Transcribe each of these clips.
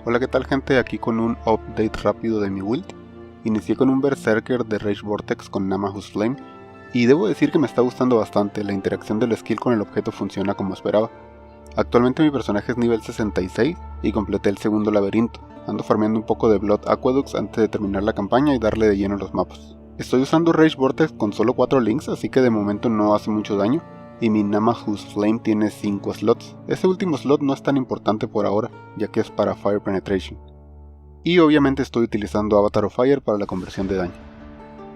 Hola, ¿qué tal gente? Aquí con un update rápido de mi build. Inicié con un Berserker de Rage Vortex con Ngamahu's Flame y debo decir que me está gustando bastante, la interacción del skill con el objeto funciona como esperaba. Actualmente mi personaje es nivel 66 y completé el segundo laberinto. Ando farmeando un poco de Blood Aqueducts antes de terminar la campaña y darle de lleno a los mapas. Estoy usando Rage Vortex con solo 4 links, así que de momento no hace mucho daño. Y mi Ngamahu's Flame tiene 5 slots. Ese último slot no es tan importante por ahora, ya que es para Fire Penetration. Y obviamente estoy utilizando Avatar of Fire para la conversión de daño.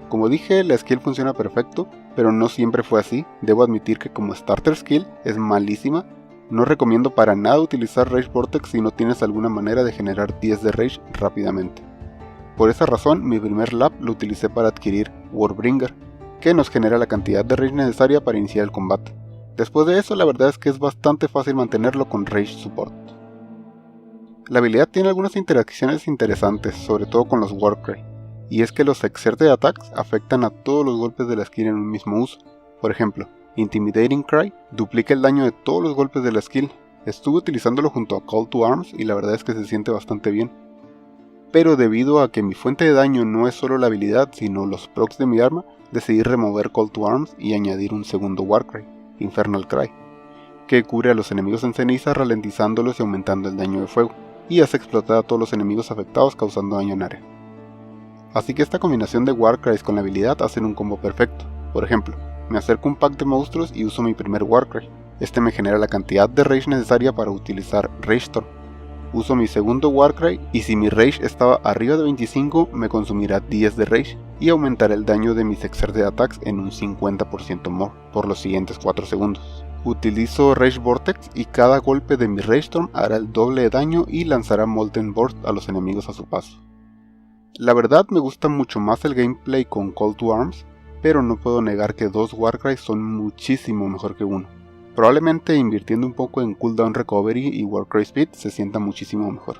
Como dije, la skill funciona perfecto, pero no siempre fue así. Debo admitir que como starter skill es malísima. No recomiendo para nada utilizar Rage Vortex si no tienes alguna manera de generar 10 de Rage rápidamente. Por esa razón, mi primer lap lo utilicé para adquirir Warbringer, que nos genera la cantidad de Rage necesaria para iniciar el combate. Después de eso, la verdad es que es bastante fácil mantenerlo con Rage Support. La habilidad tiene algunas interacciones interesantes, sobre todo con los Warcry, y es que los Exerte Attacks afectan a todos los golpes de la skill en un mismo uso. Por ejemplo, Intimidating Cry duplica el daño de todos los golpes de la skill. Estuve utilizándolo junto a Call to Arms y la verdad es que se siente bastante bien. Pero debido a que mi fuente de daño no es solo la habilidad, sino los procs de mi arma, decidí remover Call to Arms y añadir un segundo Warcry, Infernal Cry, que cubre a los enemigos en ceniza ralentizándolos y aumentando el daño de fuego, y hace explotar a todos los enemigos afectados causando daño en área. Así que esta combinación de Warcries con la habilidad hacen un combo perfecto. Por ejemplo, me acerco a un pack de monstruos y uso mi primer Warcry. Este me genera la cantidad de Rage necesaria para utilizar Rage Storm. Uso mi segundo Warcry y si mi Rage estaba arriba de 25 me consumirá 10 de Rage y aumentará el daño de mis Exerte Attacks en un 50% more por los siguientes 4 segundos. Utilizo Rage Vortex y cada golpe de mi Rage Storm hará el doble de daño y lanzará Molten Burst a los enemigos a su paso. La verdad me gusta mucho más el gameplay con Call to Arms, pero no puedo negar que 2 Warcry son muchísimo mejor que uno. Probablemente invirtiendo un poco en cooldown recovery y Warcry speed se sienta muchísimo mejor.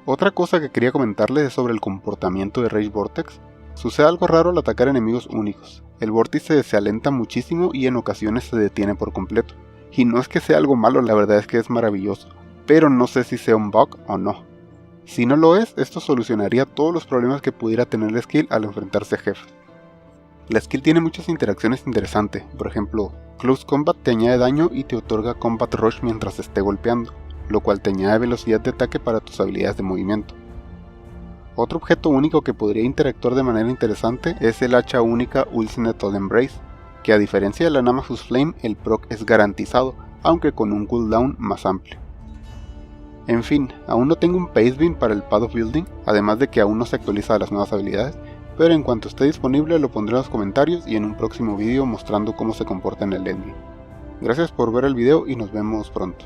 Otra cosa que quería comentarles es sobre el comportamiento de Rage Vortex. Sucede algo raro al atacar enemigos únicos. El vórtice se alenta muchísimo y en ocasiones se detiene por completo. Y no es que sea algo malo, la verdad es que es maravilloso, pero no sé si sea un bug o no. Si no lo es, esto solucionaría todos los problemas que pudiera tener la skill al enfrentarse a jefes. La skill tiene muchas interacciones interesantes, por ejemplo, Close Combat te añade daño y te otorga Combat Rush mientras esté golpeando, lo cual te añade velocidad de ataque para tus habilidades de movimiento. Otro objeto único que podría interactuar de manera interesante es el hacha única Ultimate All Embrace, que a diferencia de la Ngamahu's Flame el proc es garantizado, aunque con un cooldown más amplio. En fin, aún no tengo un pace beam para el Path of Building, además de que aún no se actualiza las nuevas habilidades, pero en cuanto esté disponible lo pondré en los comentarios y en un próximo vídeo mostrando cómo se comporta en el endgame. Gracias por ver el video y nos vemos pronto.